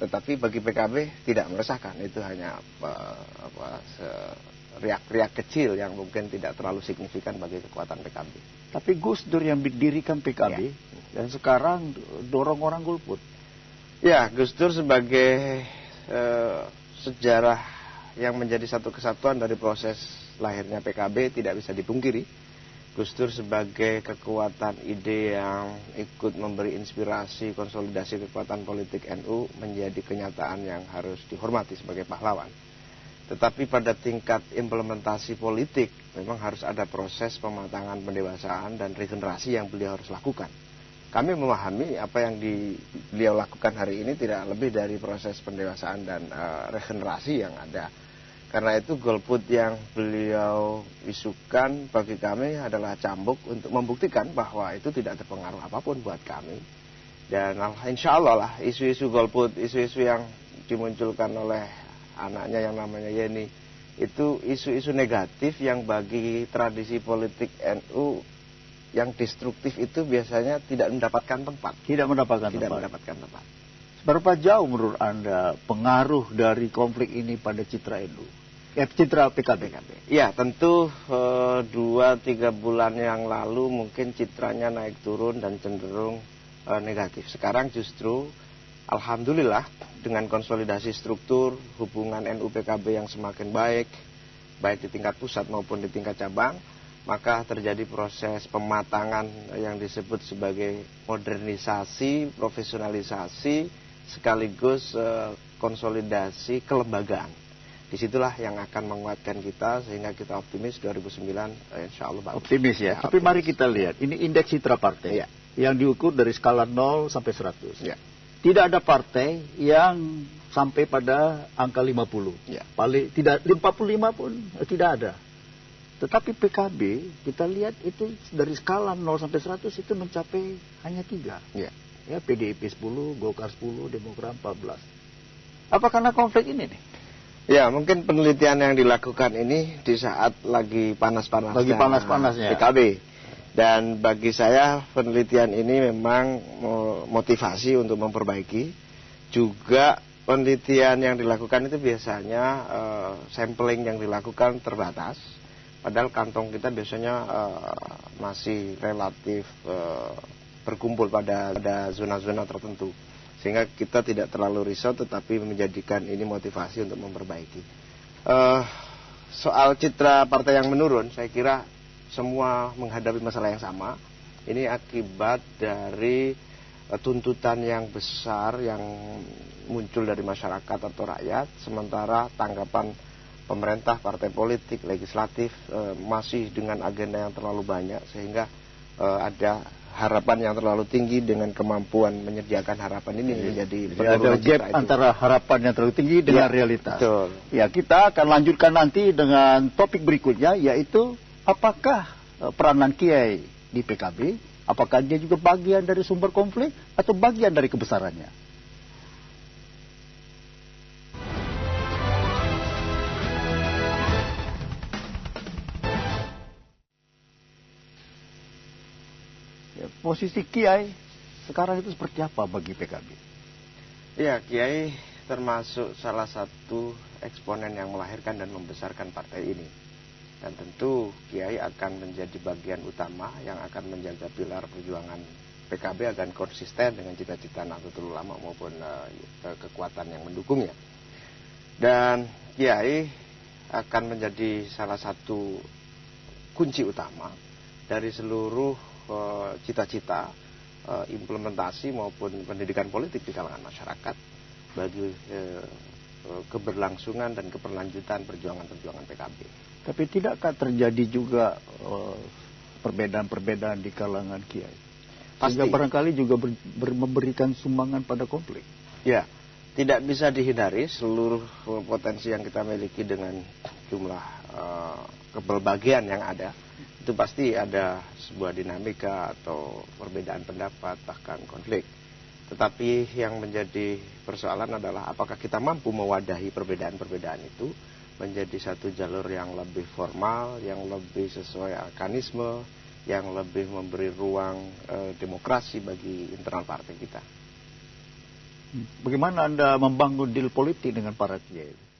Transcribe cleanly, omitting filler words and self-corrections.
Tetapi bagi PKB tidak meresahkan, itu hanya riak-riak kecil yang mungkin tidak terlalu signifikan bagi kekuatan PKB. Tapi Gus Dur yang mendirikan PKB dan sekarang dorong orang golput. Ya, Gus Dur sebagai sejarah yang menjadi satu kesatuan dari proses lahirnya PKB tidak bisa dipungkiri. Gus Dur sebagai kekuatan ide yang ikut memberi inspirasi konsolidasi kekuatan politik NU menjadi kenyataan yang harus dihormati sebagai pahlawan. Tetapi pada tingkat implementasi politik memang harus ada proses pematangan pendewasaan dan regenerasi yang beliau harus lakukan. Kami memahami apa yang beliau lakukan hari ini tidak lebih dari proses pendewasaan dan regenerasi yang ada. Karena itu golput yang beliau isukan bagi kami adalah cambuk untuk membuktikan bahwa itu tidak terpengaruh apapun buat kami. Dan insya Allah lah isu-isu golput, isu-isu yang dimunculkan oleh anaknya yang namanya Yeni, itu isu-isu negatif yang bagi tradisi politik NU yang destruktif itu biasanya tidak mendapatkan tempat. Tidak mendapatkan tempat. Seberapa jauh menurut Anda pengaruh dari konflik ini pada citra NU? Citra PKB. Ya, tentu 2-3 bulan yang lalu mungkin citranya naik turun dan cenderung negatif. Sekarang justru alhamdulillah dengan konsolidasi struktur hubungan NU PKB yang semakin baik di tingkat pusat maupun di tingkat cabang, maka terjadi proses pematangan yang disebut sebagai modernisasi, profesionalisasi, sekaligus konsolidasi kelembagaan. Disitulah yang akan menguatkan kita sehingga kita optimis 2009 insya Allah bagus. Optimis ya. Tapi mari kita lihat, ini indeks citra partai yang diukur dari skala 0 sampai 100. Ya. Tidak ada partai yang sampai pada angka 50. Ya. Paling tidak 55 pun tidak ada. Tetapi PKB kita lihat itu dari skala 0 sampai 100 itu mencapai hanya 3. Ya. Ya, PDIP 10, Golkar 10, Demokrat 14. Apa karena konflik ini nih? Ya, mungkin penelitian yang dilakukan ini di saat lagi panas-panasnya PKB. Dan bagi saya penelitian ini memang motivasi untuk memperbaiki. Juga penelitian yang dilakukan itu biasanya sampling yang dilakukan terbatas. Padahal kantong kita biasanya masih relatif berkumpul pada zona-zona tertentu. Sehingga kita tidak terlalu risau tetapi menjadikan ini motivasi untuk memperbaiki. Soal citra partai yang menurun, saya kira semua menghadapi masalah yang sama. Ini akibat dari tuntutan yang besar yang muncul dari masyarakat atau rakyat. Sementara tanggapan pemerintah, partai politik, legislatif masih dengan agenda yang terlalu banyak. Sehingga ada harapan yang terlalu tinggi dengan kemampuan menyediakan harapan ini menjadi ada gap antara harapan yang terlalu tinggi dengan realitas. Betul. Ya, kita akan lanjutkan nanti dengan topik berikutnya, yaitu apakah peranan Kiai di PKB, apakah dia juga bagian dari sumber konflik atau bagian dari kebesarannya. Posisi Kiai sekarang itu seperti apa bagi PKB? Ya, Kiai termasuk salah satu eksponen yang melahirkan dan membesarkan partai ini. Dan tentu Kiai akan menjadi bagian utama yang akan menjaga pilar perjuangan PKB agar konsisten dengan cita-cita Nahdlatul Ulama maupun kekuatan yang mendukungnya. Dan Kiai akan menjadi salah satu kunci utama dari seluruh cita-cita implementasi maupun pendidikan politik di kalangan masyarakat bagi keberlangsungan dan keberlanjutan perjuangan-perjuangan PKB. Tapi tidakkah terjadi juga perbedaan-perbedaan di kalangan Kiai? Sehingga barangkali juga memberikan sumbangan pada konflik. Ya, tidak bisa dihindari seluruh potensi yang kita miliki dengan jumlah kepelbagian yang ada. Itu pasti ada sebuah dinamika atau perbedaan pendapat, bahkan konflik. Tetapi yang menjadi persoalan adalah apakah kita mampu mewadahi perbedaan-perbedaan itu menjadi satu jalur yang lebih formal, yang lebih sesuai mekanisme, yang lebih memberi ruang demokrasi bagi internal partai kita. Bagaimana Anda membangun deal politik dengan para kiai?